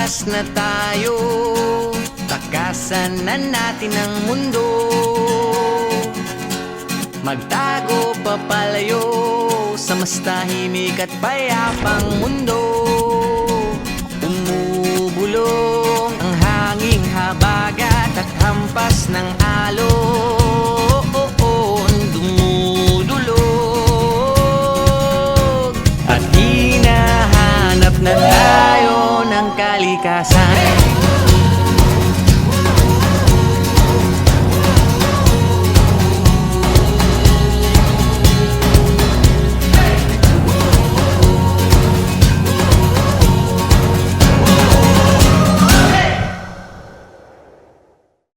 Lalabas na tayo, takasan na natin ang mundo. Magtago papalayo sa mas tahimik at payapang mundo. Umubulong ang hanging habagat at hampas ng